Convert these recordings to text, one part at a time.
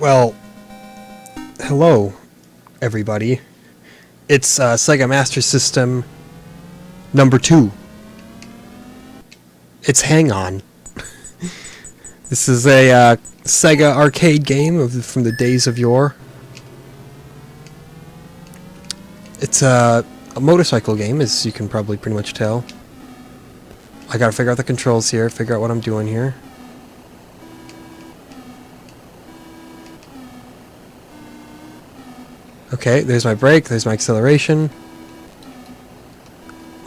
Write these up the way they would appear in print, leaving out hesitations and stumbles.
Well, hello, everybody. It's Sega Master System number 2. It's Hang On. This is a Sega arcade game from the days of yore. It's a motorcycle game, as you can probably pretty much tell. I gotta figure out the controls here, figure out what I'm doing here. Okay, there's my brake, there's my acceleration.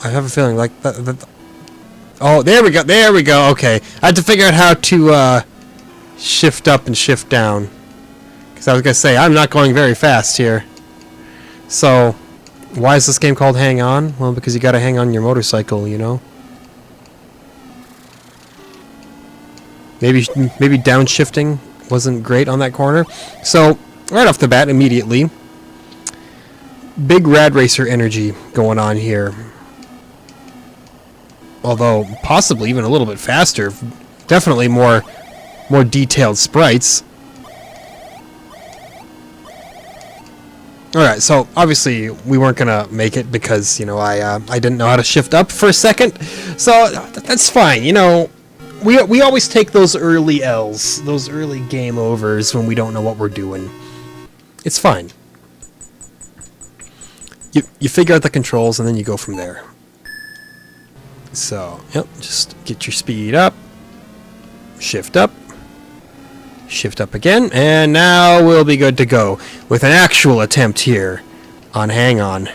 I have a feeling like that. Oh, there we go, okay. I had to figure out how to shift up and shift down. Because I was going to say, I'm not going very fast here. So, why is this game called Hang On? Well, because you got to hang on your motorcycle, you know? Maybe downshifting wasn't great on that corner. So, right off the bat, immediately, big Rad Racer energy going on here. Although, possibly even a little bit faster. Definitely more detailed sprites. Alright, so obviously we weren't gonna make it because, you know, I didn't know how to shift up for a second. So, that's fine, you know. We always take those early L's, those early game overs when we don't know what we're doing. It's fine. You figure out the controls and then you go from there. So, yep, just get your speed up, shift up again, and now we'll be good to go with an actual attempt here on Hang On.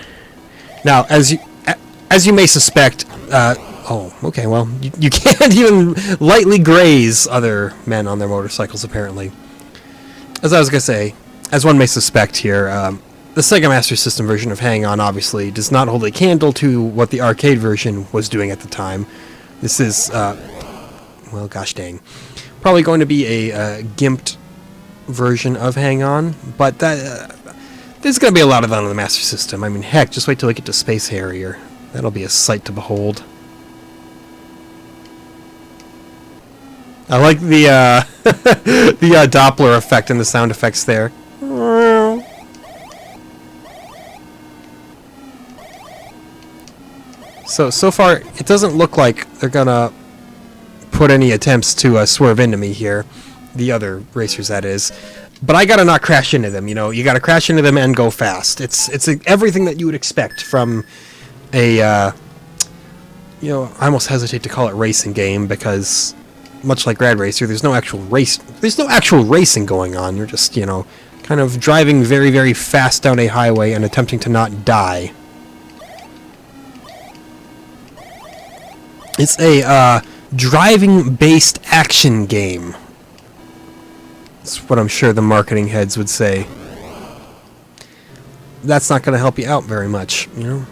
Now, as you may suspect, oh, okay, well, you can't even lightly graze other men on their motorcycles, apparently. As I was going to say, as one may suspect here, the Sega Master System version of Hang On obviously does not hold a candle to what the arcade version was doing at the time. This is, well, gosh dang, probably going to be a gimped version of Hang On, but there's going to be a lot of that on the Master System. I mean, heck, just wait till I get to Space Harrier. That'll be a sight to behold. I like the the Doppler effect and the sound effects there. So far, it doesn't look like they're gonna put any attempts to swerve into me here. The other racers, that is. But I gotta not crash into them, you know. You gotta crash into them and go fast. It's everything that you would expect from a, you know, I almost hesitate to call it racing game because, much like Rad Racer, there's no actual racing going on. You're just, you know, kind of driving very, very fast down a highway and attempting to not die. It's a driving-based action game. That's what I'm sure the marketing heads would say. That's not going to help you out very much, you know?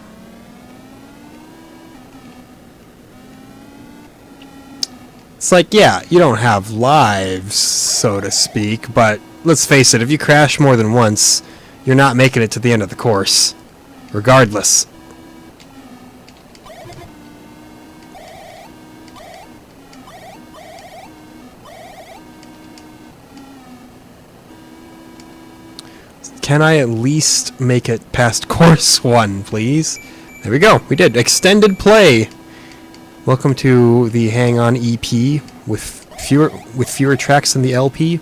It's like, yeah, you don't have lives, so to speak, but let's face it, if you crash more than once, you're not making it to the end of the course, regardless. Can I at least make it past course 1, please? There we go. We did. Extended play. Welcome to the Hang On EP with fewer tracks than the LP.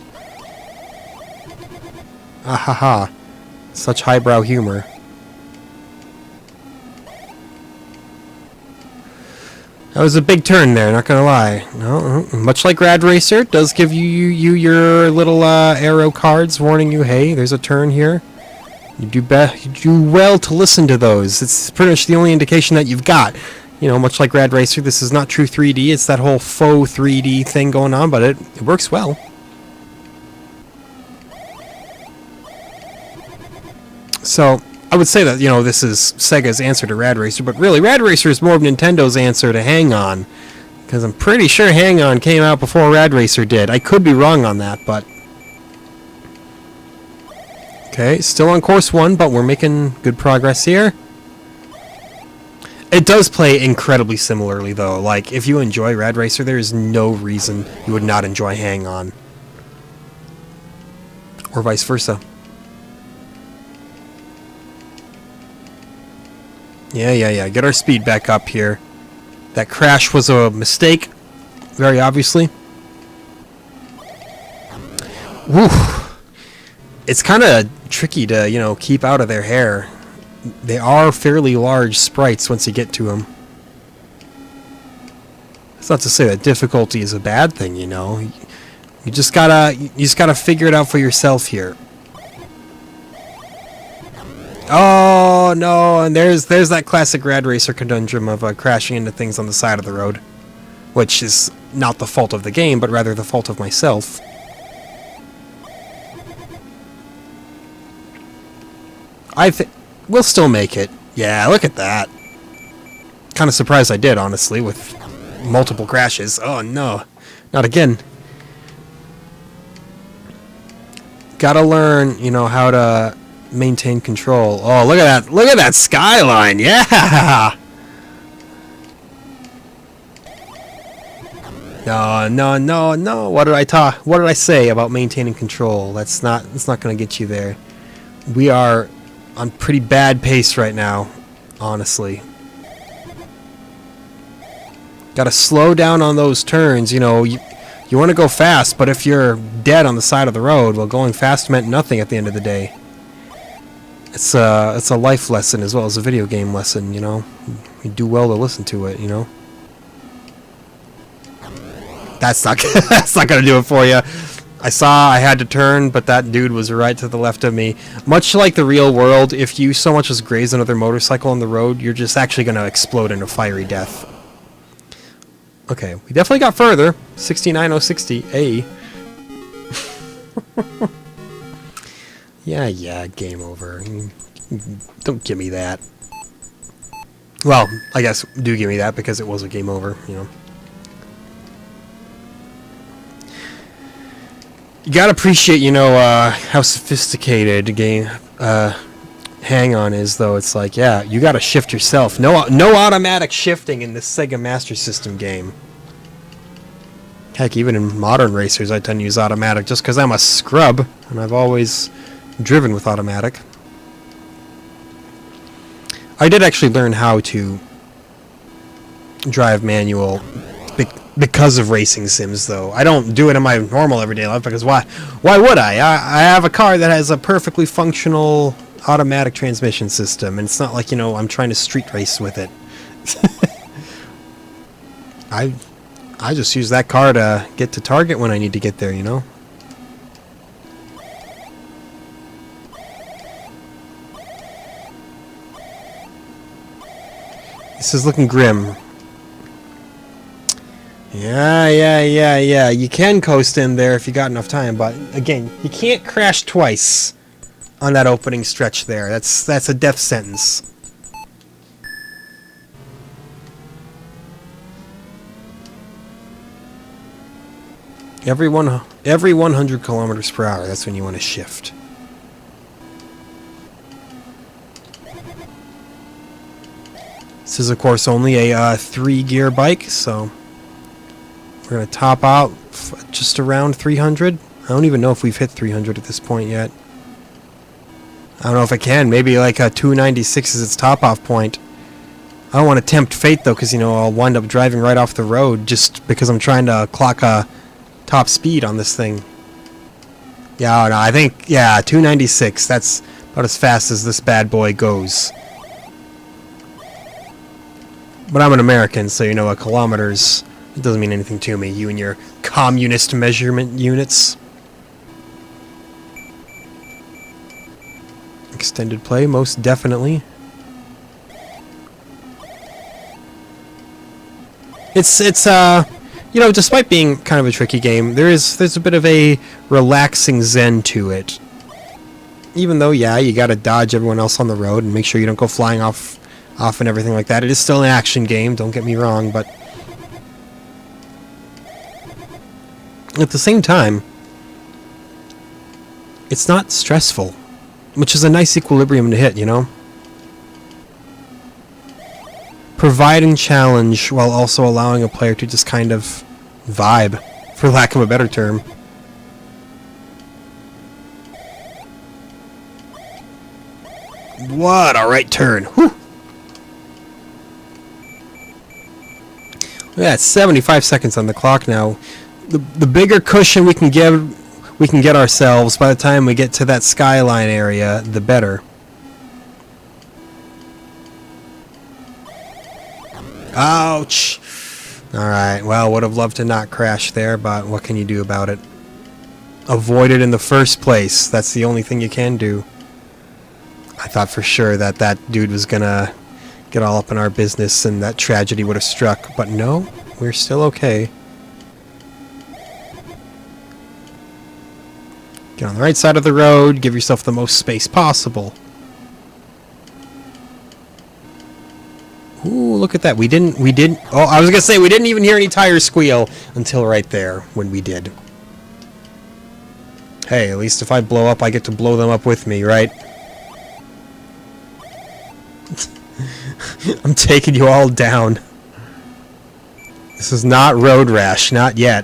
Ahaha. Such highbrow humor. That was a big turn there, not gonna lie. No, much like Rad Racer, it does give you your little arrow cards warning you, hey, there's a turn here. You do well to listen to those. It's pretty much the only indication that you've got. You know, much like Rad Racer, this is not true 3D. It's that whole faux 3D thing going on, but it works well. So, I would say that, you know, this is Sega's answer to Rad Racer, but really, Rad Racer is more of Nintendo's answer to Hang On. Because I'm pretty sure Hang On came out before Rad Racer did. I could be wrong on that, but... Okay, still on course 1, but we're making good progress here. It does play incredibly similarly, though. Like, if you enjoy Rad Racer, there is no reason you would not enjoy Hang On. Or vice versa. Yeah. Get our speed back up here. That crash was a mistake, very obviously. Woo! It's kind of tricky to, you know, keep out of their hair. They are fairly large sprites once you get to them. It's not to say that difficulty is a bad thing, you know. You just gotta figure it out for yourself here. Oh no! And there's that classic Rad Racer conundrum of crashing into things on the side of the road, which is not the fault of the game, but rather the fault of myself. We'll still make it. Yeah, look at that. Kind of surprised I did, honestly, with multiple crashes. Oh no, not again. Gotta learn, you know, how to maintain control. Oh, look at that! Look at that skyline! Yeah. No. What did I say about maintaining control? That's not gonna get you there. We are on pretty bad pace right now, honestly. Gotta slow down on those turns, you know. You want to go fast, but if you're dead on the side of the road, well, going fast meant nothing at the end of the day. It's a life lesson as well as a video game lesson, you know. You do well to listen to it, you know. That's not gonna do it for you. I had to turn, but that dude was right to the left of me. Much like the real world, if you so much as graze another motorcycle on the road, you're just actually gonna explode into fiery death. Okay, we definitely got further. 69060. A. Yeah, game over. Don't give me that. Well, I guess do give me that because it was a game over, you know. You gotta appreciate, you know, how sophisticated game Hang-On is, though. It's like, yeah, you gotta shift yourself. No automatic shifting in this Sega Master System game. Heck, even in modern racers, I tend to use automatic just because I'm a scrub, and I've always driven with automatic. I did actually learn how to drive manual because of racing sims, though. I don't do it in my normal everyday life because why would I? I have a car that has a perfectly functional automatic transmission system, and it's not like, you know, I'm trying to street race with it. I just use that car to get to target when I need to get there, you know. This is looking grim. Yeah. You can coast in there if you got enough time, but again, you can't crash twice on that opening stretch there. That's a death sentence. Every 100 kilometers per hour, that's when you want to shift. This is, of course, only a 3-gear bike, so we're going to top out just around 300. I don't even know if we've hit 300 at this point yet. I don't know if I can. Maybe like a 296 is its top-off point. I don't want to tempt fate, though, because, you know, I'll wind up driving right off the road just because I'm trying to clock a top speed on this thing. Yeah, no, I think, yeah, 296. That's about as fast as this bad boy goes. But I'm an American, so, you know, a kilometers, it doesn't mean anything to me. You and your communist measurement units. Extended play, most definitely. It's you know, despite being kind of a tricky game, there's a bit of a relaxing zen to it. Even though, yeah, you gotta dodge everyone else on the road and make sure you don't go flying off and everything like that. It is still an action game, don't get me wrong, but at the same time, it's not stressful, which is a nice equilibrium to hit, you know? Providing challenge while also allowing a player to just kind of vibe, for lack of a better term. What a right turn. Whew. Yeah, it's 75 seconds on the clock now. The bigger cushion we can get ourselves by the time we get to that skyline area, the better. Ouch! Alright, well, would have loved to not crash there, but what can you do about it? Avoid it in the first place. That's the only thing you can do. I thought for sure that that dude was gonna get all up in our business and that tragedy would have struck, but no, we're still okay. Get on the right side of the road, give yourself the most space possible. Ooh, look at that. We didn't, oh, I was gonna say, we didn't even hear any tires squeal until right there, when we did. Hey, at least if I blow up, I get to blow them up with me, right? I'm taking you all down. This is not road rash, not yet.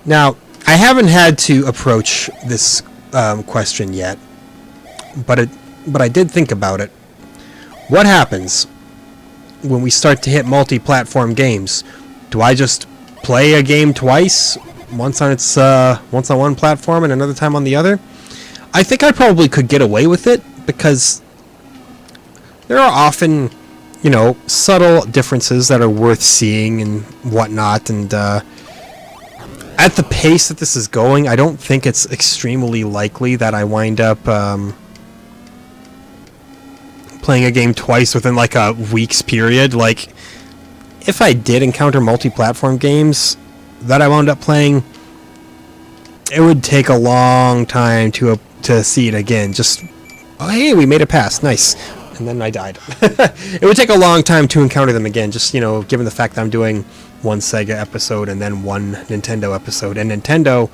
Now, I haven't had to approach this question yet, but I did think about it. What happens when we start to hit multi-platform games? Do I just play a game twice? Once on one platform and another time on the other? I think I probably could get away with it because there are often, you know, subtle differences that are worth seeing and whatnot, and at the pace that this is going, I don't think it's extremely likely that I wind up playing a game twice within like a week's period. Like, if I did encounter multi-platform games that I wound up playing, it would take a long time to see it again. Just, oh hey, we made it past, nice, and then I died. It would take a long time to encounter them again, just, you know, given the fact that I'm doing one Sega episode and then one Nintendo episode, and Nintendo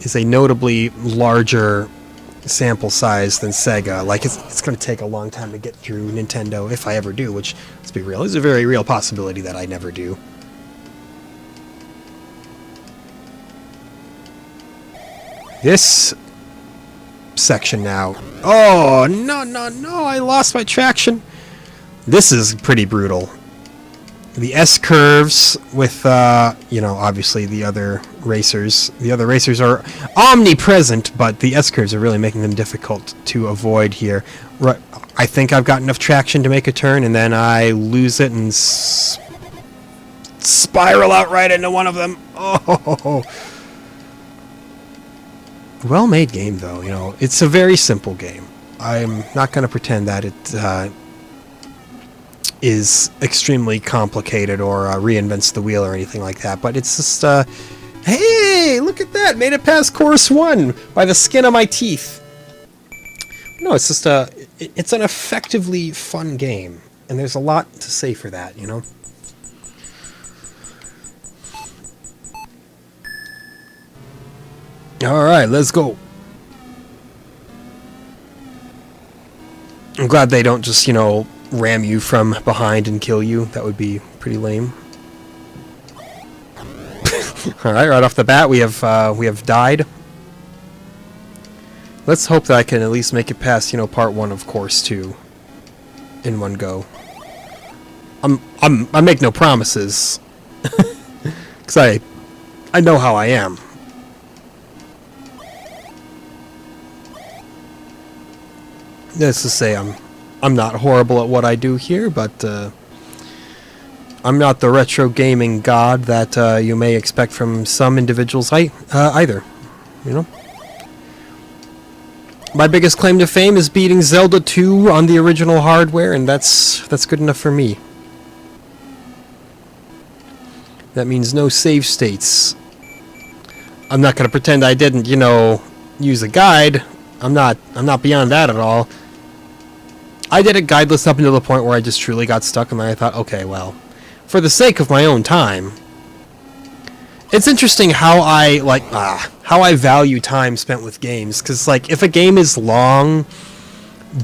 is a notably larger sample size than Sega. Like, it's going to take a long time to get through Nintendo, if I ever do, which, let's be real, is a very real possibility that I never do. This section now. Oh, no, I lost my traction. This is pretty brutal. The S-curves with, you know, obviously the other racers. The other racers are omnipresent, but the S-curves are really making them difficult to avoid here. Right, I think I've got enough traction to make a turn, and then I lose it and spiral out right into one of them. Oh. Well-made game, though. You know, it's a very simple game. I'm not going to pretend that it is extremely complicated or reinvents the wheel or anything like that. But it's just, hey, look at that! Made it past course 1 by the skin of my teeth. No, it's just it's an effectively fun game, and there's a lot to say for that, you know. Alright, let's go. I'm glad they don't just, you know, ram you from behind and kill you. That would be pretty lame. Alright, right off the bat we have died. Let's hope that I can at least make it past, you know, part 1 of course 2 in one go. I make no promises. 'Cause I know how I am. Let's just say I'm not horrible at what I do here, but I'm not the retro gaming god that you may expect from some individuals either, you know? My biggest claim to fame is beating Zelda 2 on the original hardware, and that's good enough for me. That means no save states. I'm not going to pretend I didn't, you know, use a guide. I'm not beyond that at all. I did it guideless up until the point where I just truly got stuck, and then I thought, okay, well, for the sake of my own time, it's interesting how I value time spent with games, because, like, if a game is long,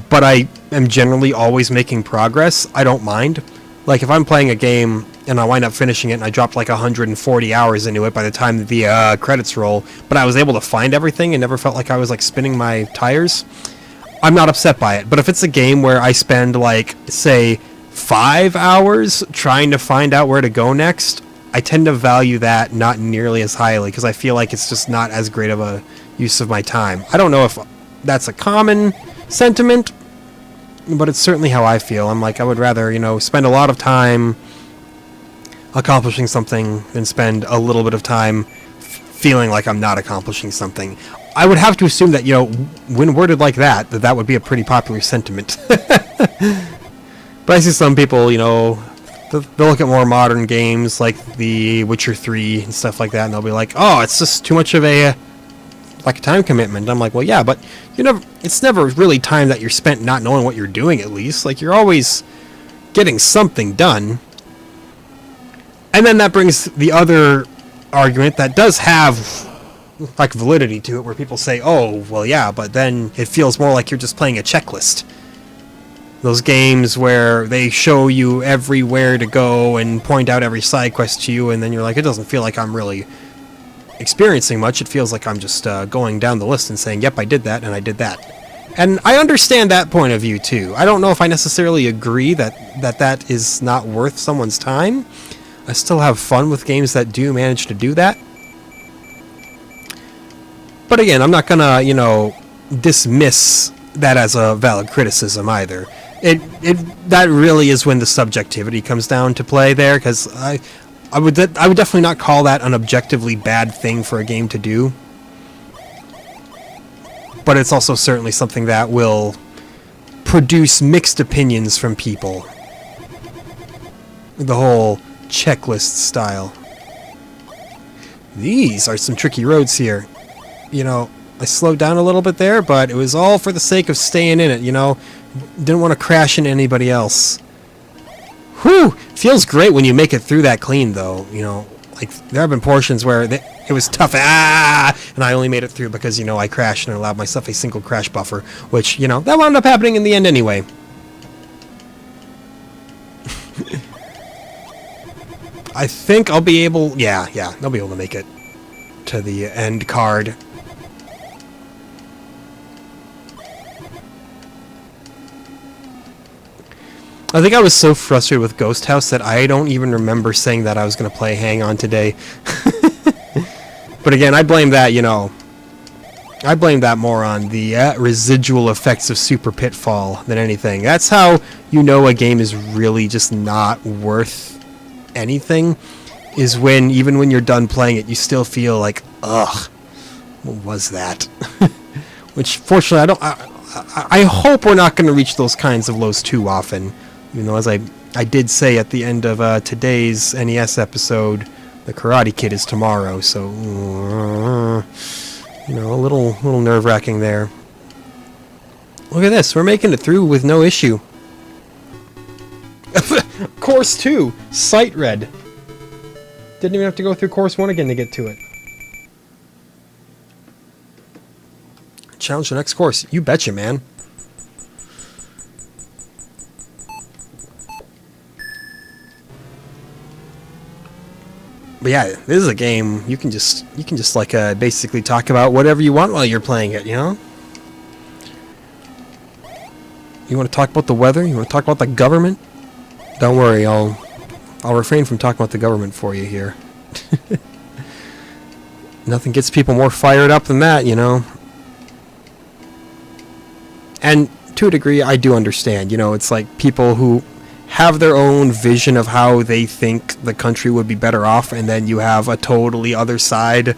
but I am generally always making progress, I don't mind. Like, if I'm playing a game and I wind up finishing it and I dropped like 140 hours into it by the time the credits roll, but I was able to find everything and never felt like I was like spinning my tires, I'm not upset by it. But if it's a game where I spend like, say, 5 hours trying to find out where to go next, I tend to value that not nearly as highly because I feel like it's just not as great of a use of my time. I don't know if that's a common sentiment, but it's certainly how I feel. I'm like, I would rather, you know, spend a lot of time accomplishing something than spend a little bit of time feeling like I'm not accomplishing something. I would have to assume that, you know, when worded like that, that would be a pretty popular sentiment. But I see some people, you know, they'll look at more modern games like The Witcher 3 and stuff like that, and they'll be like, oh, it's just too much of a time commitment. I'm like, well, yeah, but it's never really time that you're spent not knowing what you're doing, at least. Like, you're always getting something done. And then that brings the other argument that does have like validity to it, where people say, oh, well, yeah, but then it feels more like you're just playing a checklist. Those games where they show you everywhere to go and point out every side quest to you, and then you're like, it doesn't feel like I'm really experiencing much. It feels like I'm just going down the list and saying, yep, I did that, and I did that. And I understand that point of view, too. I don't know if I necessarily agree that is not worth someone's time. I still have fun with games that do manage to do that. But again, I'm not gonna, you know, dismiss that as a valid criticism either. That really is when the subjectivity comes down to play there, because I would definitely not call that an objectively bad thing for a game to do. But it's also certainly something that will produce mixed opinions from people. The whole checklist style. These are some tricky roads here. You know, I slowed down a little bit there, but it was all for the sake of staying in it, you know. Didn't want to crash into anybody else. Whew! Feels great when you make it through that clean, though. You know, like, there have been portions where it was tough, and I only made it through because, you know, I crashed and allowed myself a single crash buffer, which, you know, that wound up happening in the end anyway. I think I'll be able... Yeah, I'll be able to make it to the end card. I think I was so frustrated with Ghost House that I don't even remember saying that I was going to play Hang On today. But again, I blame that, you know... I blame that more on the residual effects of Super Pitfall than anything. That's how you know a game is really just not worth anything, is when, even when you're done playing it, you still feel like, ugh, what was that? Which, fortunately, I hope we're not going to reach those kinds of lows too often. You know, as I did say at the end of today's NES episode, the Karate Kid is tomorrow, so, you know, a little nerve-wracking there. Look at this, we're making it through with no issue. Course 2, Sight Read. Didn't even have to go through Course 1 again to get to it. Challenge the next course. You betcha, man. But yeah, this is a game you can just like basically talk about whatever you want while you're playing it, you know? You want to talk about the weather? You want to talk about the government? Don't worry, I'll refrain from talking about the government for you here. Nothing gets people more fired up than that, you know? And to a degree, I do understand, you know, it's like people who have their own vision of how they think the country would be better off, and then you have a totally other side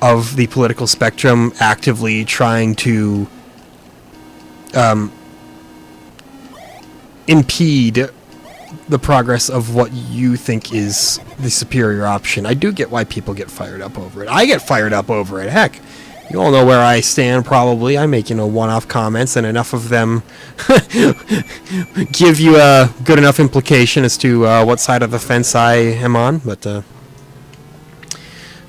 of the political spectrum actively trying to impede the progress of what you think is the superior option. I do get why people get fired up over it. I get fired up over it. Heck, you all know where I stand, probably. I make, you know, one-off comments, and enough of them give you a good enough implication as to what side of the fence I am on. But,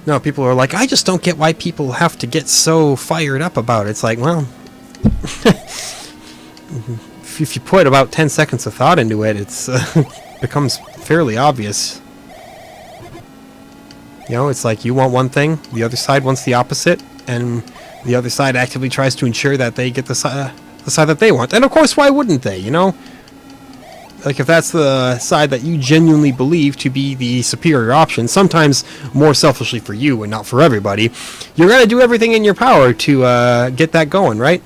no, people are like, I just don't get why people have to get so fired up about it. It's like, well, if you put about 10 seconds of thought into it, it's becomes fairly obvious. You know, it's like you want one thing, the other side wants the opposite, and the other side actively tries to ensure that they get the side that they want. And of course, why wouldn't they, you know? Like, if that's the side that you genuinely believe to be the superior option, sometimes more selfishly for you and not for everybody, you're going to do everything in your power to get that going, right?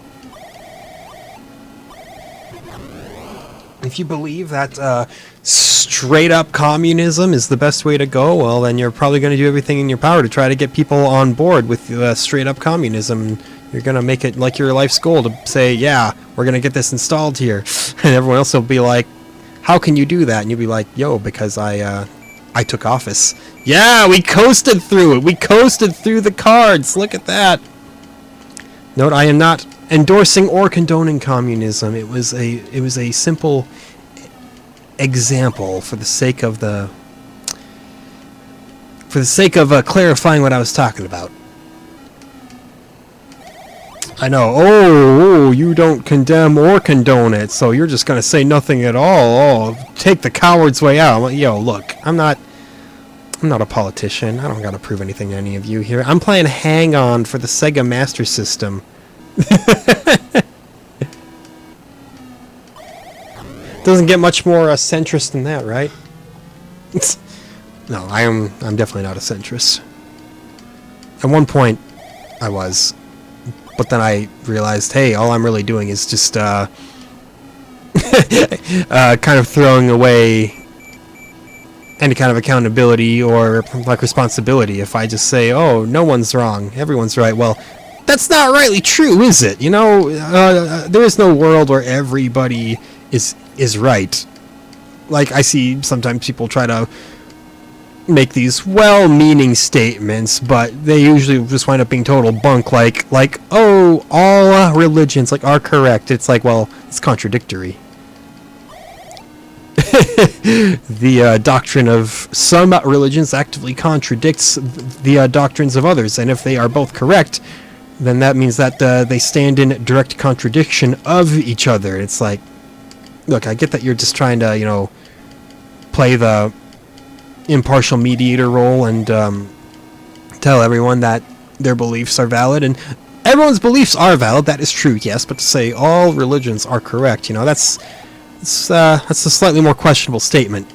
If you believe that straight up communism is the best way to go, well, then you're probably going to do everything in your power to try to get people on board with straight up communism. You're going to make it like your life's goal to say, yeah, we're going to get this installed here. And everyone else will be like, how can you do that? And you'll be like, yo, because I took office. Yeah, we coasted through it. We coasted through the cards. Look at that. Note, I am not endorsing or condoning communism. It was a simple example for the sake of clarifying what I was talking about. I know. Oh, you don't condemn or condone it, so you're just gonna say nothing at all. Oh, take the coward's way out. I'm like, yo, look, I'm not a politician. I don't gotta prove anything to any of you here. I'm playing Hang On for the Sega Master System. Doesn't get much more centrist than that, right? No, I'm definitely not a centrist. At one point, I was. But then I realized, hey, all I'm really doing is just kind of throwing away any kind of accountability or like responsibility. If I just say, oh, no one's wrong, everyone's right, well, that's not rightly true, is it? You know, there is no world where everybody is right. Like, I see sometimes people try to make these well-meaning statements, but they usually just wind up being total bunk, like oh, all religions are correct. It's like, well, it's contradictory. The doctrine of some religions actively contradicts the doctrines of others, and if they are both correct, then that means that they stand in direct contradiction of each other. It's like, look, I get that you're just trying to, you know, play the impartial mediator role and tell everyone that their beliefs are valid, and everyone's beliefs are valid. That is true, yes, but to say all religions are correct, you know, that's a slightly more questionable statement.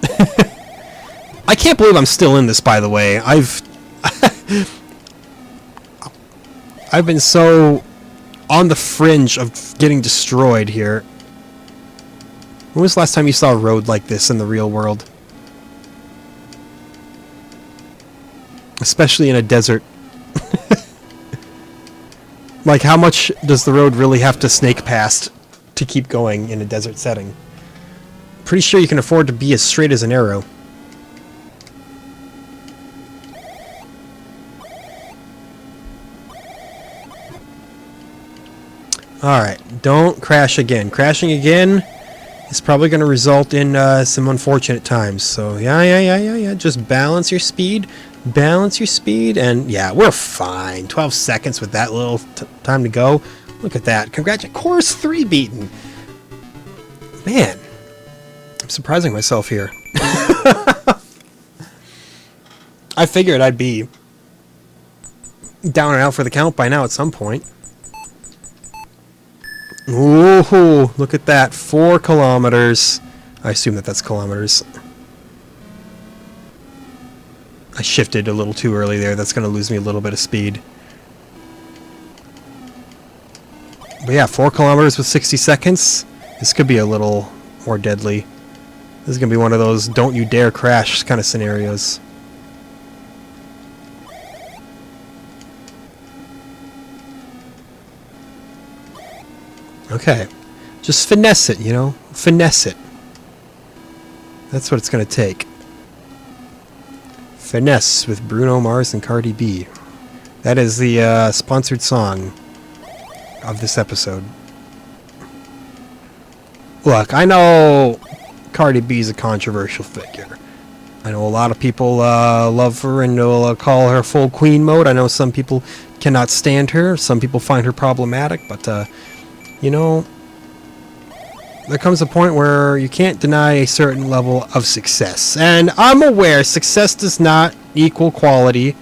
I can't believe I'm still in this, by the way. I've been so on the fringe of getting destroyed here. When was the last time you saw a road like this in the real world? Especially in a desert. Like, how much does the road really have to snake past to keep going in a desert setting? Pretty sure you can afford to be as straight as an arrow. Alright, don't crash again. Crashing again is probably going to result in some unfortunate times. So, yeah. Just balance your speed. Balance your speed, and yeah, we're fine. 12 seconds with that little time to go. Look at that. Congratulations. Course 3 beaten. Man, I'm surprising myself here. I figured I'd be down and out for the count by now at some point. Ooh, look at that. 4 kilometers. I assume that's kilometers. I shifted a little too early there. That's going to lose me a little bit of speed. But yeah, 4 kilometers with 60 seconds. This could be a little more deadly. This is going to be one of those don't you dare crash kind of scenarios. Okay. Just finesse it, you know? Finesse it. That's what it's going to take. Finesse with Bruno Mars and Cardi B. That is the sponsored song of this episode. Look, I know Cardi B is a controversial figure. I know a lot of people love her and will call her full queen mode. I know some people cannot stand her. Some people find her problematic. But, you know, there comes a point where you can't deny a certain level of success. And I'm aware success does not equal quality.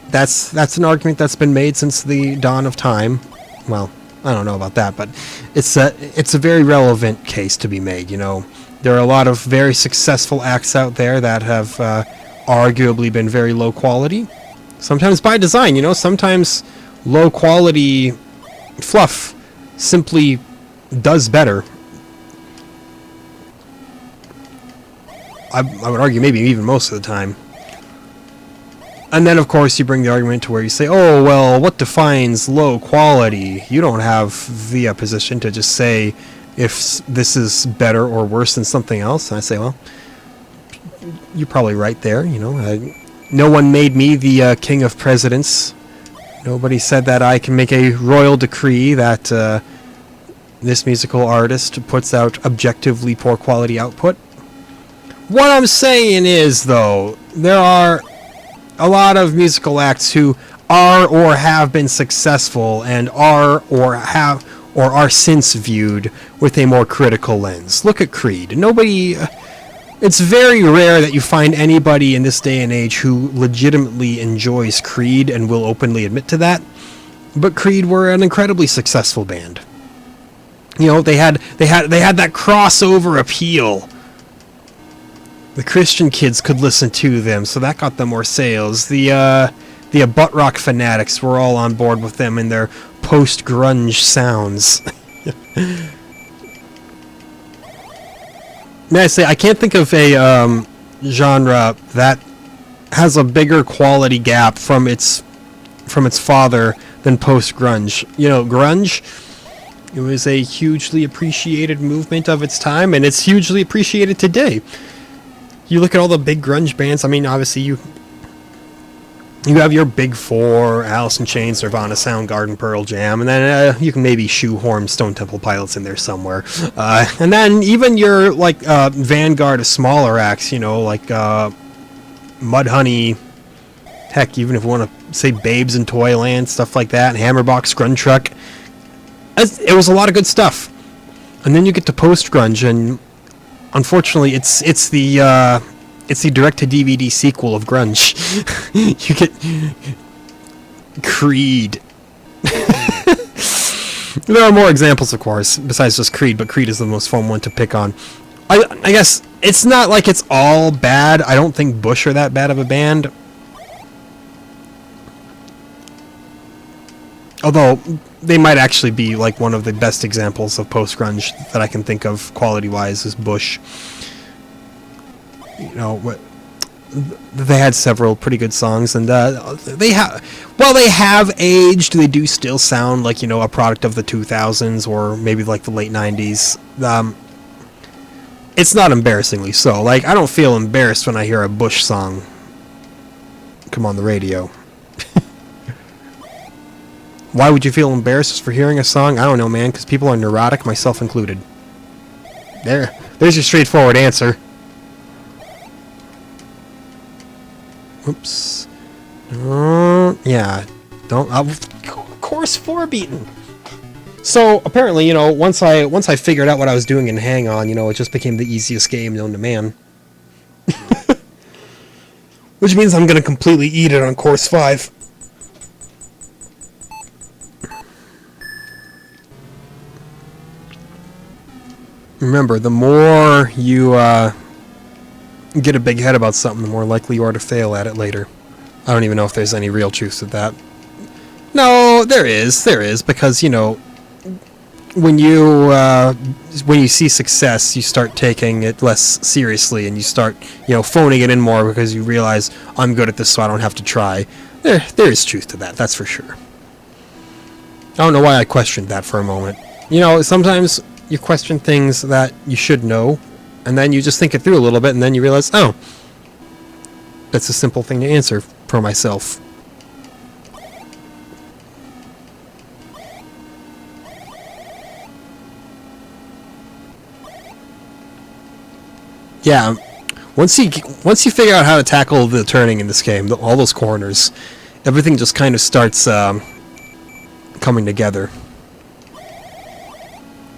That's an argument that's been made since the dawn of time. Well, I don't know about that, but it's a very relevant case to be made, you know. There are a lot of very successful acts out there that have arguably been very low quality. Sometimes by design, you know. Sometimes low quality fluff simply does better. I would argue maybe even most of the time. And then, of course, you bring the argument to where you say, oh, well, what defines low quality? You don't have the position to just say if this is better or worse than something else. And I say, well, you're probably right there, you know. No one made me the king of presidents. Nobody said that I can make a royal decree that this musical artist puts out objectively poor quality output. What I'm saying is, though, there are a lot of musical acts who are or have been successful and are or are since viewed with a more critical lens. Look at Creed. Nobody... It's very rare that you find anybody in this day and age who legitimately enjoys Creed and will openly admit to that. But Creed were an incredibly successful band. You know, they had that crossover appeal. The Christian kids could listen to them, so that got them more sales. The butt rock fanatics were all on board with them in their post-grunge sounds. May I say, I can't think of a genre that has a bigger quality gap from its father than post-grunge. You know, grunge, it was a hugely appreciated movement of its time, and it's hugely appreciated today. You look at all the big grunge bands. I mean, obviously you have your big four: Alice in Chains, Nirvana, Soundgarden, Pearl Jam, and then you can maybe shoehorn Stone Temple Pilots in there somewhere. And then even your like vanguard of smaller acts, you know, like Mudhoney. Heck, even if you want to say Babes in Toyland, stuff like that, and Hammerbox, Grunge Truck. It was a lot of good stuff. And then you get to post-grunge, and unfortunately, it's the direct-to-DVD sequel of grunge. You get Creed. There are more examples, of course, besides just Creed, but Creed is the most fun one to pick on. I guess it's not like it's all bad. I don't think Bush are that bad of a band. Although, they might actually be like one of the best examples of post-grunge that I can think of quality-wise is Bush. You know, they had several pretty good songs, and they have aged. They do still sound like, you know, a product of the 2000s or maybe like the late 90s. It's not embarrassingly so. Like, I don't feel embarrassed when I hear a Bush song come on the radio. Why would you feel embarrassed for hearing a song? I don't know, man, because people are neurotic, myself included. There's your straightforward answer. Whoops. Yeah. Course 4 beaten. So, apparently, you know, once I figured out what I was doing in Hang On, you know, it just became the easiest game known to man. Which means I'm going to completely eat it on Course 5. Remember, the more you get a big head about something, the more likely you are to fail at it later. I don't even know if there's any real truth to that. No, there is, because, you know, when you see success, you start taking it less seriously, and you start, you know, phoning it in more because you realize, I'm good at this, so I don't have to try. There is truth to that, that's for sure. I don't know why I questioned that for a moment. You know, sometimes you question things that you should know, and then you just think it through a little bit, and then you realize, oh, that's a simple thing to answer for myself. Yeah, once you figure out how to tackle the turning in this game, all those corners, everything just kind of starts coming together.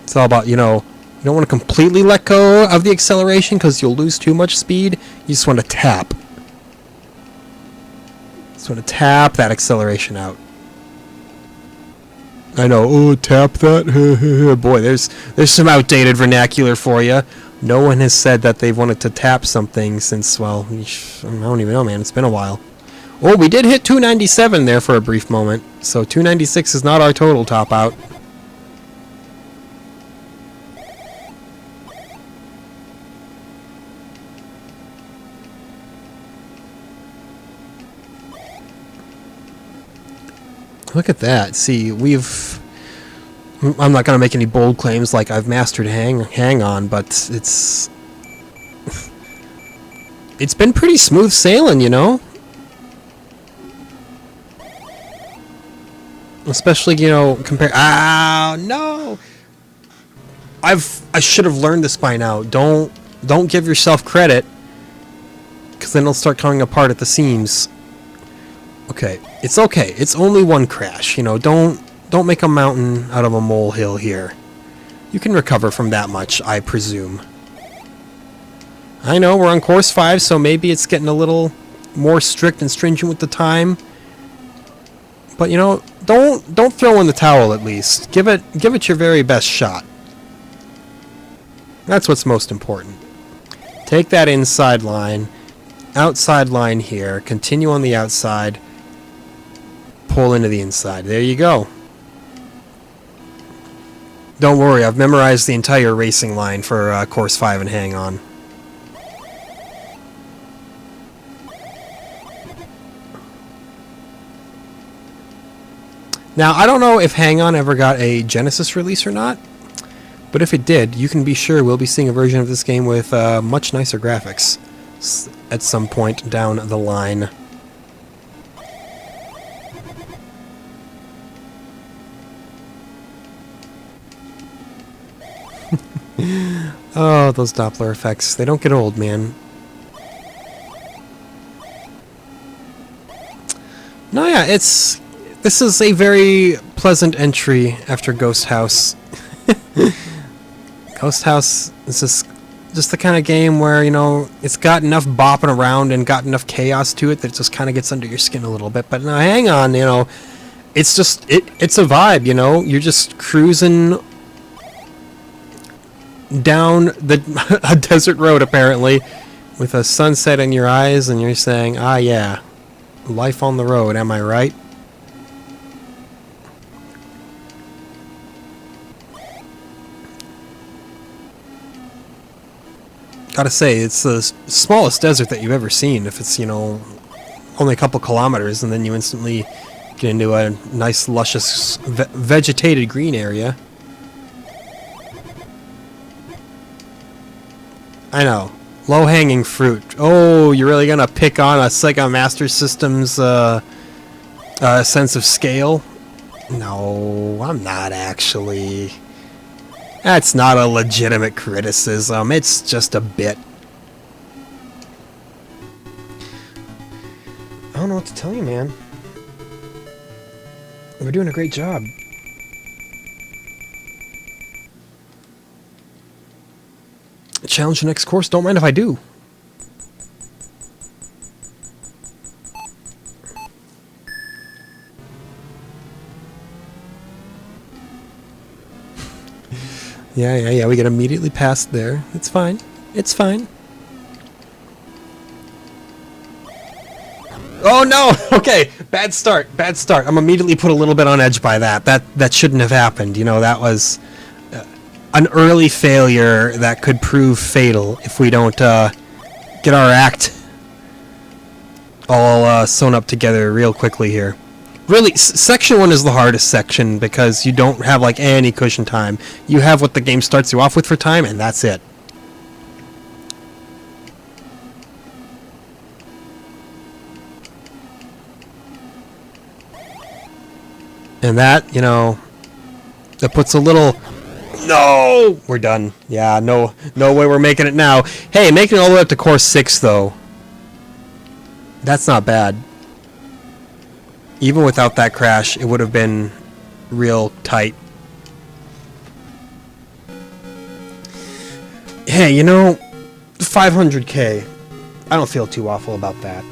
It's all about, you know, You don't want to completely let go of the acceleration because you'll lose too much speed. You just want to tap. Just want to tap that acceleration out. I know. Oh, tap that. Boy, there's some outdated vernacular for you. No one has said that they've wanted to tap something since, well, I don't even know, man. It's been a while. Oh, we did hit 297 there for a brief moment. So 296 is not our total top out. Look at that. See, I'm not going to make any bold claims like I've mastered hang on, but it's been pretty smooth sailing, you know? Especially, you know, compare. Ah, no. I should have learned this by now. Don't give yourself credit, because then it'll start coming apart at the seams. Okay, it's okay. It's only one crash. You know, don't make a mountain out of a molehill here. You can recover from that much, I presume. I know we're on course 5, so maybe it's getting a little more strict and stringent with the time. But you know, don't throw in the towel at least. Give it your very best shot. That's what's most important. Take that inside line, outside line here, continue on the outside, pull into the inside. There you go. Don't worry, I've memorized the entire racing line for course 5 and hang on. Now, I don't know if Hang On ever got a Genesis release or not, but if it did, you can be sure we'll be seeing a version of this game with much nicer graphics at some point down the line. Oh, those Doppler effects. They don't get old, man. No, yeah, this is a very pleasant entry after Ghost House. Ghost House is just the kind of game where, you know, it's got enough bopping around and got enough chaos to it that it just kind of gets under your skin a little bit. But now, hang on, you know, it's just, it's a vibe, you know? You're just cruising down a desert road, apparently, with a sunset in your eyes, and you're saying, ah, yeah, life on the road, am I right? Gotta say, it's the smallest desert that you've ever seen. If it's, you know, only a couple kilometers, and then you instantly get into a nice, luscious, vegetated green area. I know. Low-hanging fruit. Oh, you're really gonna pick on a Sega Master System's sense of scale? No, I'm not actually. That's not a legitimate criticism. It's just a bit. I don't know what to tell you, man. We're doing a great job. Challenge the next course. Don't mind if I do. Yeah. We get immediately past there. It's fine. It's fine. Oh no! Okay, bad start. I'm immediately put a little bit on edge by that. That shouldn't have happened. You know, that was an early failure that could prove fatal if we don't get our act all sewn up together real quickly here. Really, section 1 is the hardest section because you don't have like any cushion time. You have what the game starts you off with for time, and that's it. And that, you know, that puts a little... No! We're done. Yeah, no way we're making it now. Hey, making it all the way up to course 6, though. That's not bad. Even without that crash, it would have been real tight. Hey, you know, 500k. I don't feel too awful about that.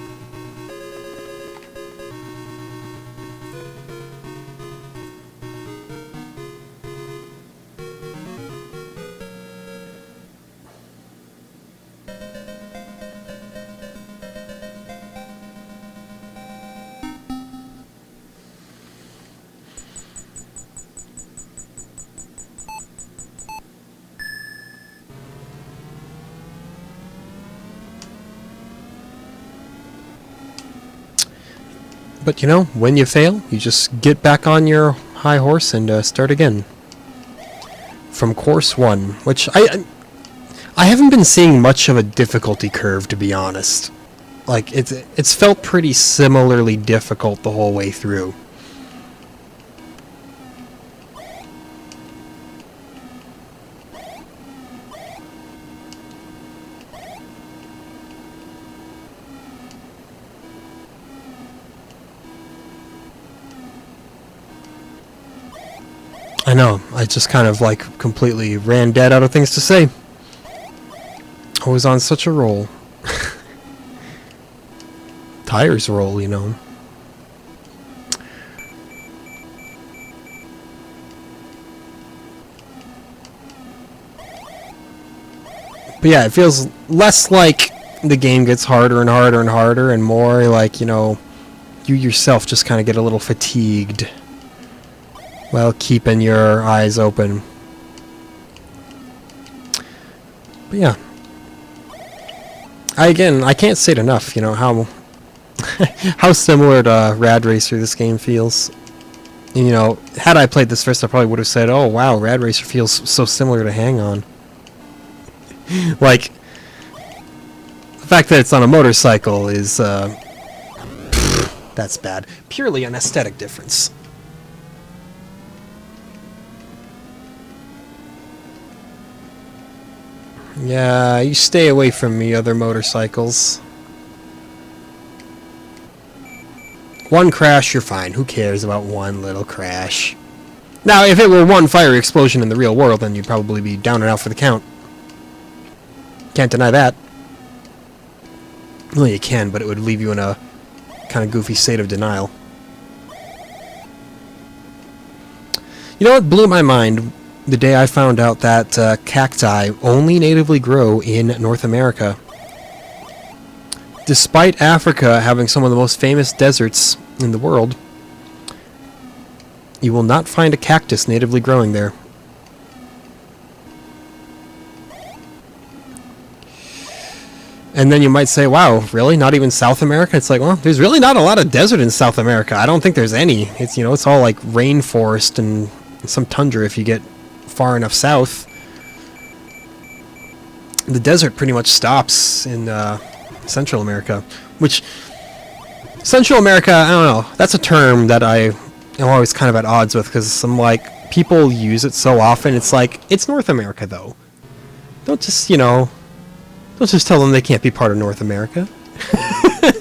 But you know, when you fail, you just get back on your high horse and start again. From course 1, which I haven't been seeing much of a difficulty curve, to be honest. Like, it's felt pretty similarly difficult the whole way through. I know, I just kind of like completely ran dead out of things to say. I was on such a roll. Tires roll, you know. But yeah, it feels less like the game gets harder and harder and harder, and more like, you know, you yourself just kind of get a little fatigued while keeping your eyes open. But yeah. I can't say it enough, you know, how how similar to Rad Racer this game feels. And, you know, had I played this first, I probably would have said, oh wow, Rad Racer feels so similar to Hang On. Like, the fact that it's on a motorcycle is, that's bad. Purely an aesthetic difference. Yeah, you stay away from me, other motorcycles. One crash, you're fine. Who cares about one little crash? Now, if it were one fiery explosion in the real world, then you'd probably be down and out for the count. Can't deny that. Well, you can, but it would leave you in a kind of goofy state of denial. You know what blew my mind? The day I found out that cacti only natively grow in North America. Despite Africa having some of the most famous deserts in the world, you will not find a cactus natively growing there. And then you might say, wow, really? Not even South America? It's like, well, there's really not a lot of desert in South America. I don't think there's any. It's, you know, it's all like rainforest and some tundra if you get far enough south. The desert pretty much stops in Central America, which Central America, I don't know, that's a term that I am always kind of at odds with, because I'm like, people use it so often. It's like, it's North America though. Don't just, you know, don't just tell them they can't be part of North America.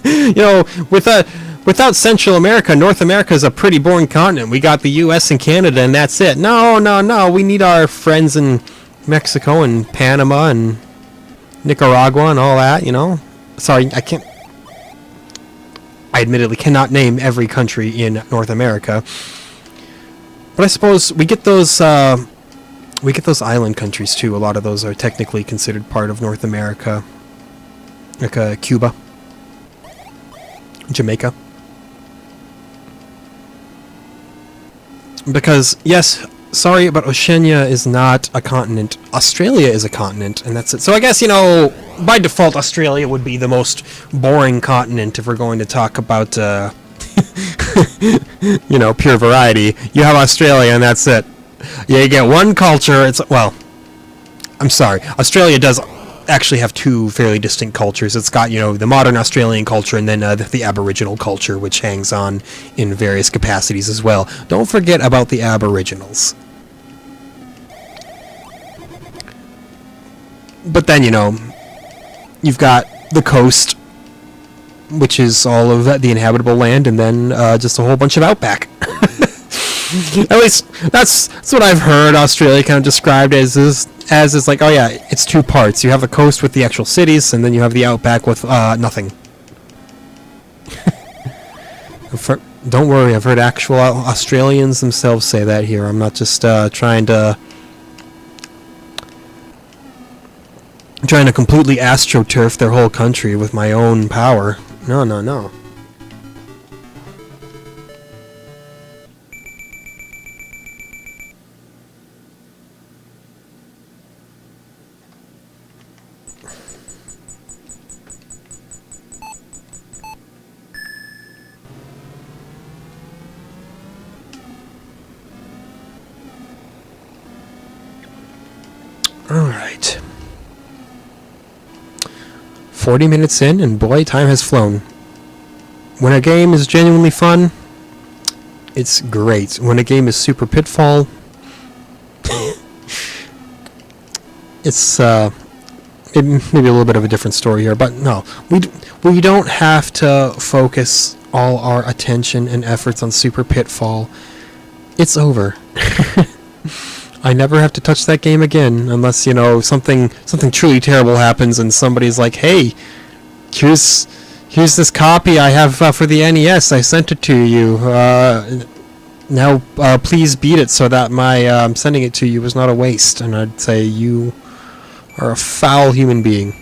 You know, without Central America, North America is a pretty boring continent. We got the U.S. and Canada, and that's it. No. We need our friends in Mexico and Panama and Nicaragua and all that, you know. Sorry, I admittedly cannot name every country in North America. But I suppose we get those island countries too. A lot of those are technically considered part of North America. Like Cuba, Jamaica. Because, yes, sorry, but Oceania is not a continent. Australia is a continent, and that's it. So I guess, you know, by default, Australia would be the most boring continent if we're going to talk about, you know, pure variety. You have Australia, and that's it. Yeah, you get one culture. It's, well, I'm sorry. Australia does actually have two fairly distinct cultures. It's got, you know, the modern Australian culture, and then the Aboriginal culture, which hangs on in various capacities as well. Don't forget about the Aboriginals. But then, you know, you've got the coast, which is all of the inhabitable land, and then just a whole bunch of outback. At least that's what I've heard Australia kind of described as like, oh yeah, it's two parts. You have the coast with the actual cities, and then you have the outback with nothing. Don't worry, I've heard actual Australians themselves say that here. I'm not just trying to completely astroturf their whole country with my own power. No, no, no. Alright. 40 minutes in, and boy, time has flown. When a game is genuinely fun, it's great. When a game is super pitfall, it's maybe a little bit of a different story here, but no. We don't have to focus all our attention and efforts on super pitfall. It's over. I never have to touch that game again unless, you know, something truly terrible happens and somebody's like, "Hey, here's this copy I have for the NES. I sent it to you. Now please beat it so that my sending it to you was not a waste." And I'd say, "You are a foul human being."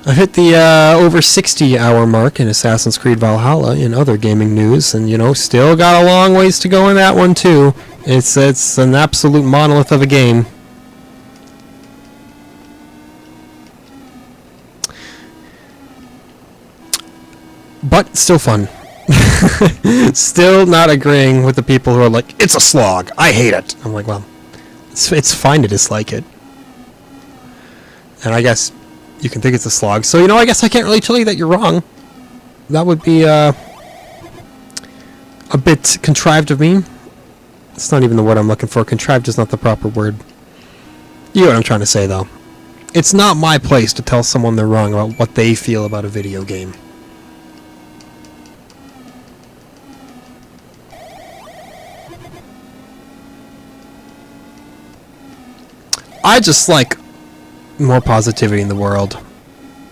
I've hit the over 60-hour mark in Assassin's Creed Valhalla in other gaming news, and, you know, still got a long ways to go in that one too. It's an absolute monolith of a game. But still fun. Still not agreeing with the people who are like, "It's a slog. I hate it." I'm like, well, it's fine to dislike it. And I guess you can think it's a slog. So, you know, I guess I can't really tell you that you're wrong. That would be a bit contrived of me. It's not even the word I'm looking for. Contrived is not the proper word. You know what I'm trying to say, though. It's not my place to tell someone they're wrong about what they feel about a video game. I just like more positivity in the world,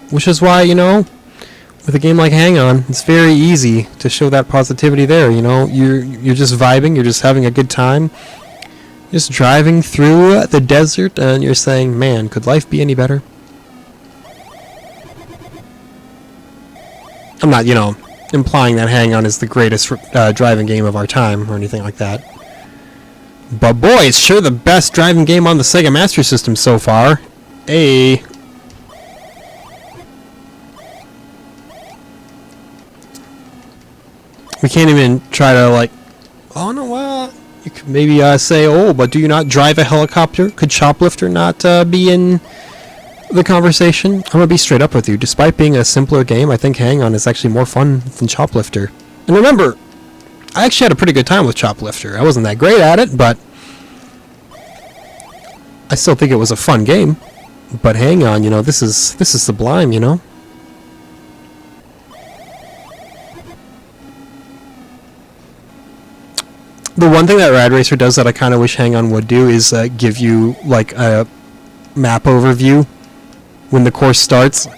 which is why, you know, with a game like Hang On, it's very easy to show that positivity there. You know, you're just vibing, you're just having a good time, just driving through the desert, and you're saying, "Man, could life be any better?" I'm not, you know, implying that Hang On is the greatest driving game of our time or anything like that. But boy, it's sure the best driving game on the Sega Master System so far. We can't even try to, like, oh no, well, you could maybe say, "Oh, but do you not drive a helicopter? Could Shoplifter not be in the conversation?" I'm gonna be straight up with you. Despite being a simpler game, I think Hang On is actually more fun than Shoplifter. And remember, I actually had a pretty good time with Shoplifter. I wasn't that great at it, but I still think it was a fun game. But Hang On, you know, this is sublime, you know. The one thing that Rad Racer does that I kind of wish Hang On would do is give you, like, a map overview when the course starts.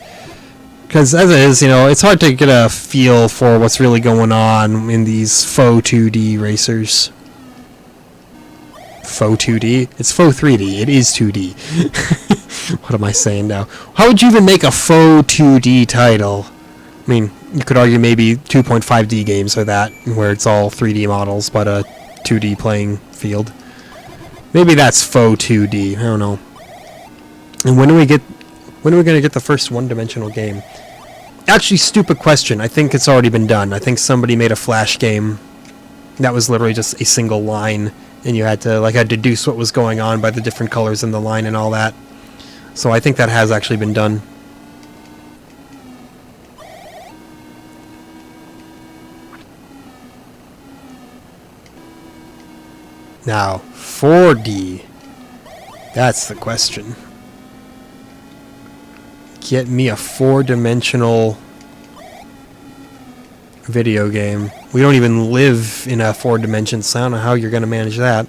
Because as it is, you know, it's hard to get a feel for what's really going on in these faux 2D racers. Faux 2D? It's faux 3D. It is 2D. What am I saying now? How would you even make a faux 2D title? I mean, you could argue maybe 2.5D games are that, where it's all 3D models, but a 2D playing field. Maybe that's faux 2D. I don't know. And when are we going to get the first one-dimensional game? Actually, stupid question. I think it's already been done. I think somebody made a Flash game that was literally just a single line, and you had to deduce what was going on by the different colors in the line and all that. So I think that has actually been done. Now, 4D. That's the question. Get me a 4-dimensional video game. We don't even live in a 4 dimensions, so I don't know how you're going to manage that.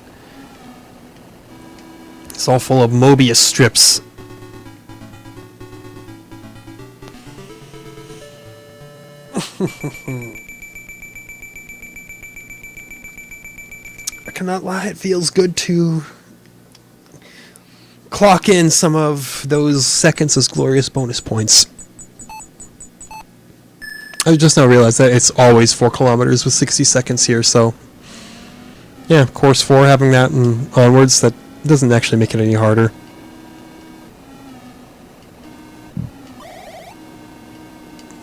It's all full of Mobius strips. I cannot lie, it feels good to clock in some of those seconds as glorious bonus points. I just now realized that it's always 4 kilometers with 60 seconds here, so yeah, course 4, having that and onwards, that doesn't actually make it any harder.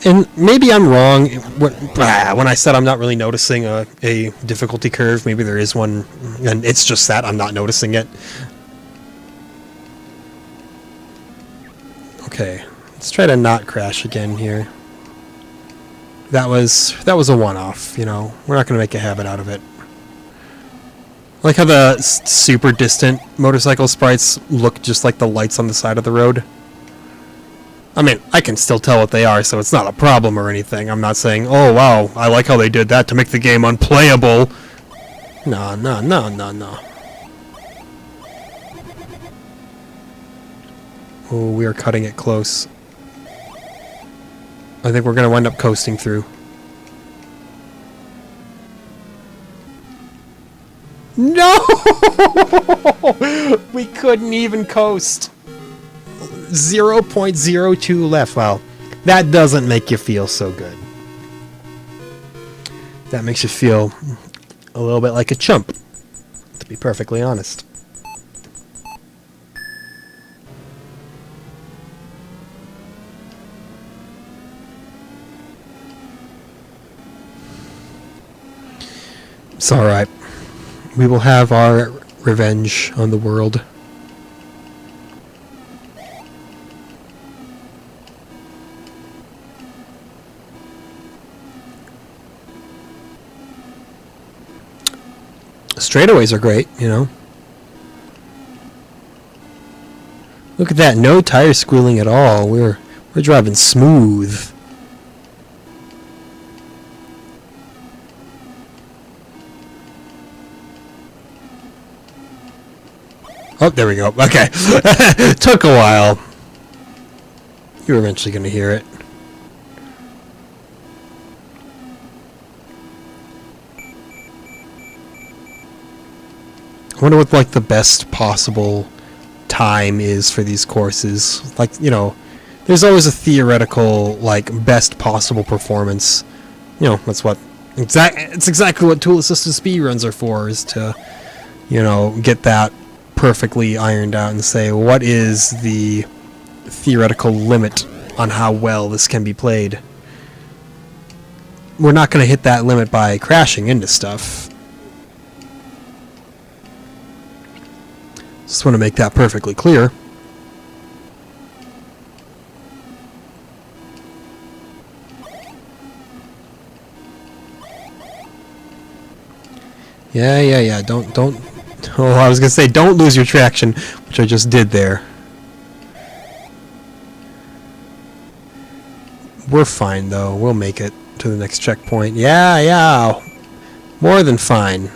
And maybe I'm wrong when I said I'm not really noticing a difficulty curve. Maybe there is one, and it's just that I'm not noticing it. Okay, let's try to not crash again here. That was a one-off, you know. We're not going to make a habit out of it. I like how the super distant motorcycle sprites look just like the lights on the side of the road. I mean, I can still tell what they are, so it's not a problem or anything. I'm not saying, oh wow, I like how they did that to make the game unplayable. No, no, no, no, no. Oh, we are cutting it close. I think we're going to wind up coasting through. No! We couldn't even coast. 0.02 left. Well, that doesn't make you feel so good. That makes you feel a little bit like a chump, to be perfectly honest. It's alright. We will have our revenge on the world. Straightaways are great, you know. Look at that, no tire squealing at all. We're driving smooth. Oh, there we go. Okay. Took a while. You're eventually going to hear it. I wonder what, like, the best possible time is for these courses. Like, you know, there's always a theoretical, like, best possible performance. You know, that's what... It's exactly what tool-assisted speedruns are for, is to, you know, get that perfectly ironed out and say, what is the theoretical limit on how well this can be played? We're not going to hit that limit by crashing into stuff. Just want to make that perfectly clear. Yeah. Don't. Oh, I was gonna say, don't lose your traction, which I just did there. We're fine, though. We'll make it to the next checkpoint. Yeah. More than fine.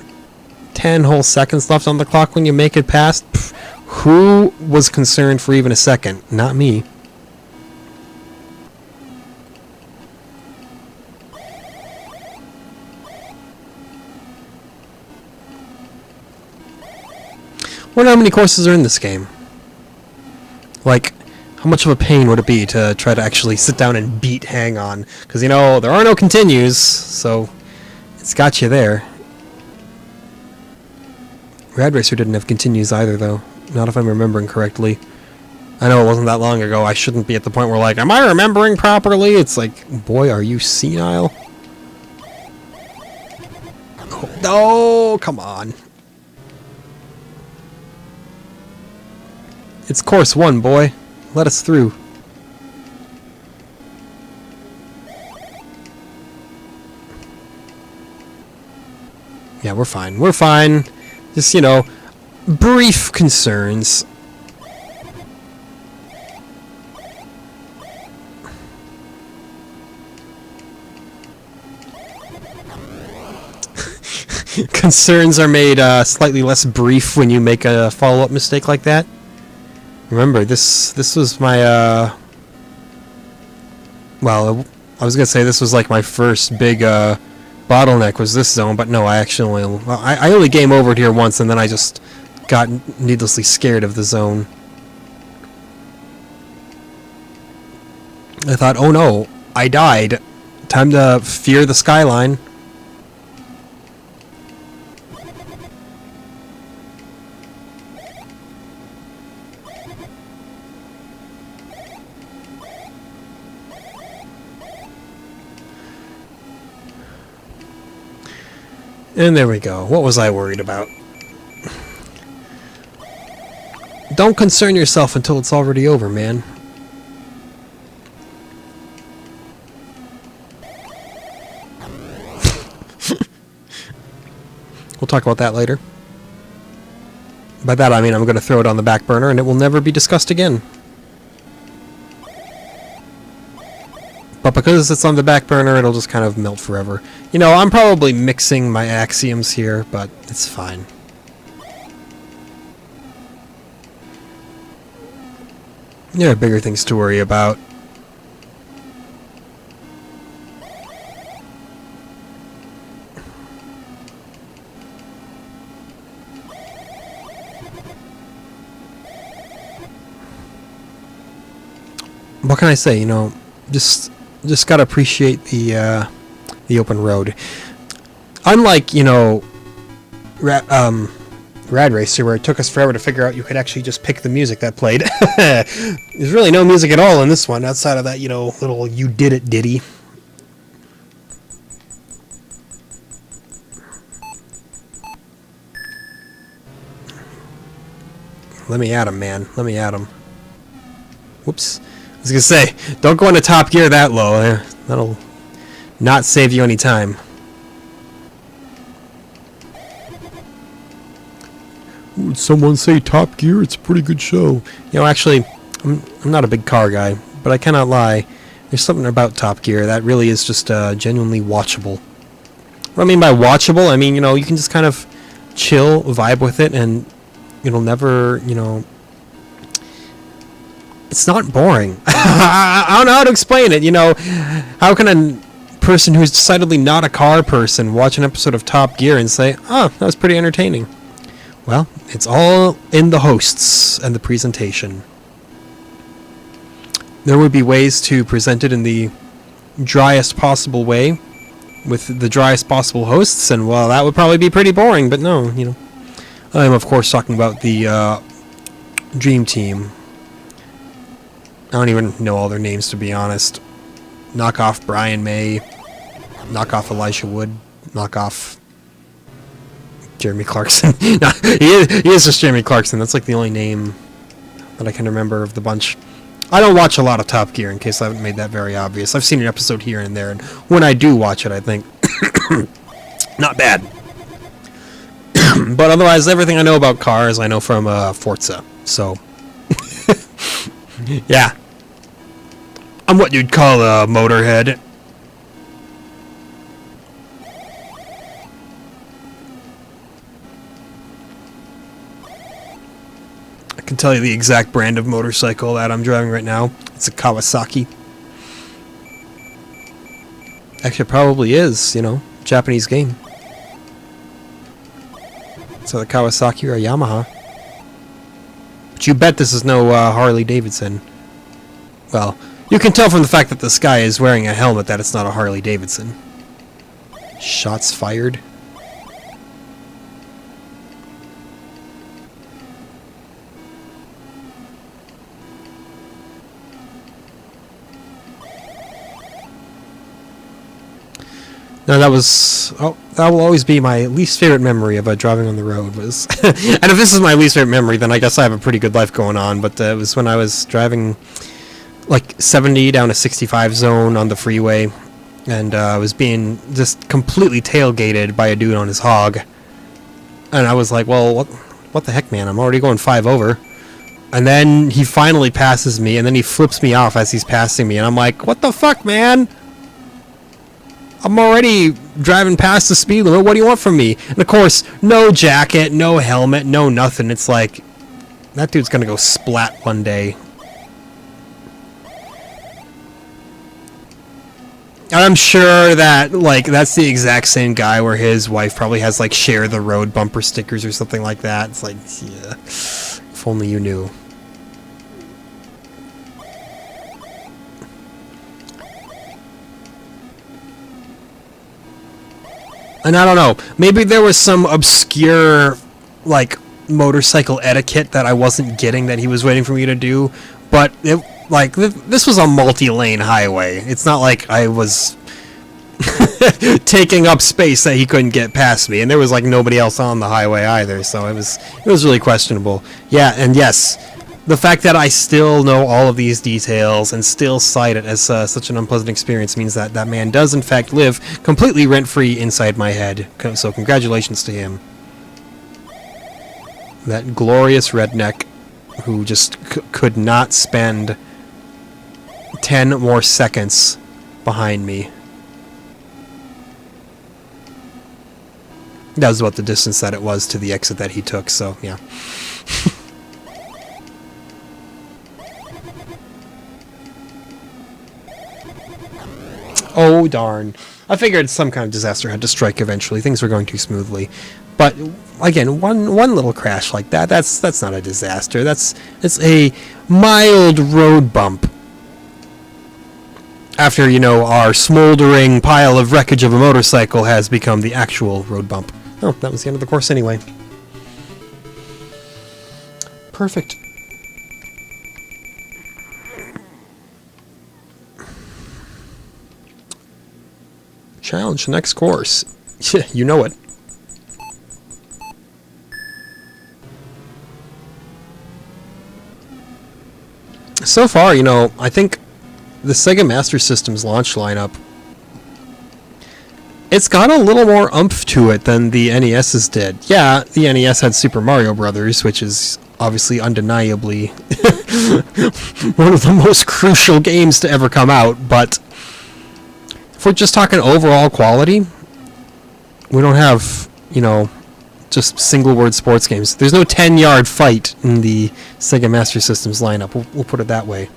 10 whole seconds left on the clock when you make it past. Pff, who was concerned for even a second? Not me. I wonder how many courses are in this game. Like, how much of a pain would it be to try to actually sit down and beat Hang On? Because, you know, there are no continues, so it's got you there. Rad Racer didn't have continues either, though. Not if I'm remembering correctly. I know it wasn't that long ago. I shouldn't be at the point where, like, am I remembering properly? It's like, boy, are you senile? Oh, come on. It's course 1, boy. Let us through. Yeah, we're fine. We're fine. Just, you know, brief concerns. Concerns are made slightly less brief when you make a follow-up mistake like that. Remember, this was my well, I was gonna say this was like my first big bottleneck was this zone, but no, I actually I only game overed here once, and then I just got needlessly scared of the zone. I thought, oh no, I died. Time to fear the skyline. And there we go. What was I worried about? Don't concern yourself until it's already over, man. We'll talk about that later. By that I mean I'm going to throw it on the back burner and it will never be discussed again. But because it's on the back burner, it'll just kind of melt forever. You know, I'm probably mixing my axioms here, but it's fine. There are bigger things to worry about. What can I say? You know, just gotta appreciate the open road. Unlike, you know, Rad Racer, where it took us forever to figure out you could actually just pick the music that played. There's really no music at all in this one, outside of that, you know, little "You Did It" ditty. Let me at him, man. Let me at him. Whoops. I was gonna say, don't go into top gear that low. That'll not save you any time. Would someone say Top Gear? It's a pretty good show. You know, actually, I'm not a big car guy, but I cannot lie. There's something about Top Gear that really is just genuinely watchable. What I mean by watchable, I mean, you know, you can just kind of chill, vibe with it, and it'll never, you know... It's not boring. I don't know how to explain it, you know. How can a person who's decidedly not a car person watch an episode of Top Gear and say, oh, that was pretty entertaining? Well, it's all in the hosts and the presentation. There would be ways to present it in the driest possible way with the driest possible hosts, and well, that would probably be pretty boring, but no, you know. I'm of course talking about the Dream Team. I don't even know all their names, to be honest. Knock off Brian May. Knock off Elisha Wood. Knock off Jeremy Clarkson. No, he is just Jeremy Clarkson. That's like the only name that I can remember of the bunch. I don't watch a lot of Top Gear, in case I haven't made that very obvious. I've seen an episode here and there, and when I do watch it, I think, not bad. But otherwise, everything I know about cars, I know from Forza. So... yeah. I'm what you'd call a motorhead. I can tell you the exact brand of motorcycle that I'm driving right now. It's a Kawasaki. Actually, it probably is, you know, Japanese game. So the Kawasaki or a Yamaha. But you bet this is no Harley Davidson. Well, you can tell from the fact that this guy is wearing a helmet that it's not a Harley Davidson. Shots fired. No, that was... Oh, that will always be my least favorite memory of driving on the road. Was and if this is my least favorite memory, then I guess I have a pretty good life going on. But it was when I was driving like 70 down a 65 zone on the freeway. And I was being just completely tailgated by a dude on his hog. And I was like, well, what the heck, man? I'm already going 5 over. And then he finally passes me, and then he flips me off as he's passing me. And I'm like, what the fuck, man? I'm already driving past the speed limit. What do you want from me? And of course, no jacket, no helmet, no nothing. It's like, that dude's gonna go splat one day. And I'm sure that, like, that's the exact same guy where his wife probably has, like, share the road bumper stickers or something like that. It's like, yeah, if only you knew. And I don't know, maybe there was some obscure, like, motorcycle etiquette that I wasn't getting that he was waiting for me to do, but it, like, this was a multi-lane highway. It's not like I was taking up space that he couldn't get past me, and there was, like, nobody else on the highway either, so it was really questionable. Yeah, and yes, the fact that I still know all of these details and still cite it as such an unpleasant experience means that that man does in fact live completely rent-free inside my head. So congratulations to him. That glorious redneck who just could not spend 10 more seconds behind me. That was about the distance that it was to the exit that he took, so yeah. Oh, darn. I figured some kind of disaster had to strike eventually. Things were going too smoothly. But, again, one little crash like that, that's not a disaster. It's a mild road bump. After, you know, our smoldering pile of wreckage of a motorcycle has become the actual road bump. Oh, that was the end of the course anyway. Perfect. Challenge, next course. You know it. So far, you know, I think the Sega Master System's launch lineup, it's got a little more oomph to it than the NES's did. Yeah, the NES had Super Mario Brothers, which is obviously undeniably one of the most crucial games to ever come out, but if we're just talking overall quality, we don't have, you know, just single-word sports games. There's no 10-yard fight in the Sega Master System's lineup. We'll put it that way.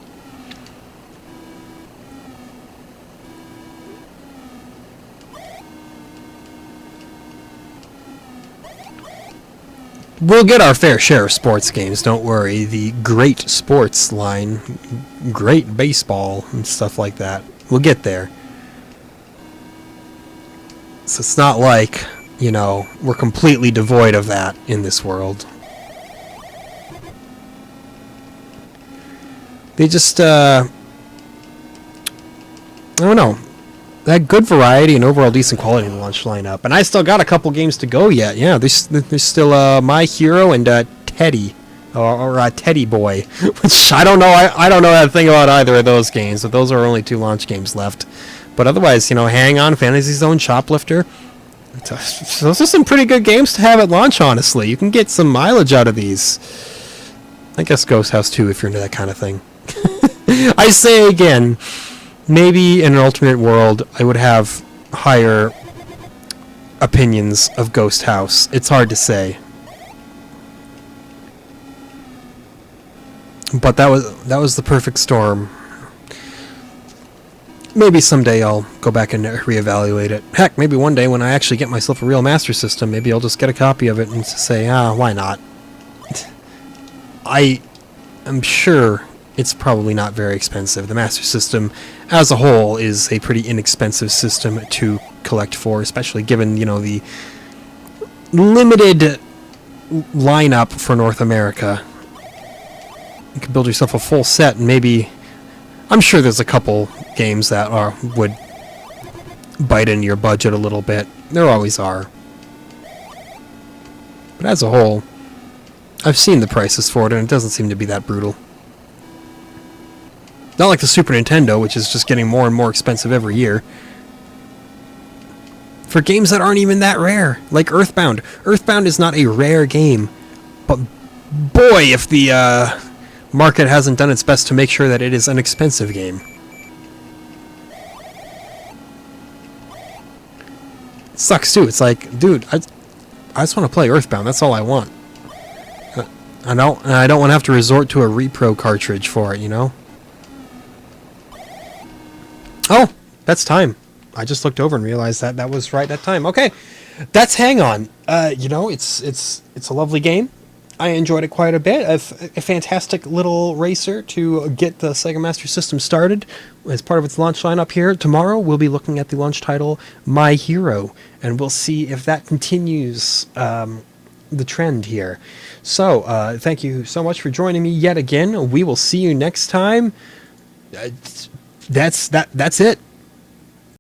We'll get our fair share of sports games, don't worry. The great sports line, great baseball, and stuff like that. We'll get there. So it's not like, you know, we're completely devoid of that in this world. They just, I don't know. They had good variety and overall decent quality in the launch lineup. And I still got a couple games to go yet. Yeah, there's still My Hero and Teddy. Or Teddy Boy. Which I don't know. I don't know that thing about either of those games. But those are only 2 launch games left. But otherwise, you know, Hang On, Fantasy Zone, Shoplifter. Those are some pretty good games to have at launch, honestly. You can get some mileage out of these. I guess Ghost House 2 if you're into that kind of thing. I say again, maybe in an alternate world, I would have higher opinions of Ghost House. It's hard to say. But that was the perfect storm. Maybe someday I'll go back and reevaluate it. Heck, maybe one day when I actually get myself a real Master System, maybe I'll just get a copy of it and say, why not? I am sure it's probably not very expensive. The Master System, as a whole, is a pretty inexpensive system to collect for, especially given, you know, the limited lineup for North America. You can build yourself a full set and maybe... I'm sure there's a couple games that would bite into your budget a little bit. There always are. But as a whole, I've seen the prices for it, and it doesn't seem to be that brutal. Not like the Super Nintendo, which is just getting more and more expensive every year. For games that aren't even that rare, like Earthbound. Earthbound is not a rare game, but boy, if the market hasn't done its best to make sure that it is an expensive game. sucks too. It's like, dude, I just want to play Earthbound. That's all I want. I don't want to have to resort to a repro cartridge for it, you know? Oh, that's time. I just looked over and realized that was right at time. Okay, that's Hang On. You know, it's a lovely game. I enjoyed it quite a bit. A fantastic little racer to get the Sega Master System started as part of its launch lineup here. Tomorrow we'll be looking at the launch title My Hero, and we'll see if that continues the trend here. So thank you so much for joining me yet again. We will see you next time. That's it.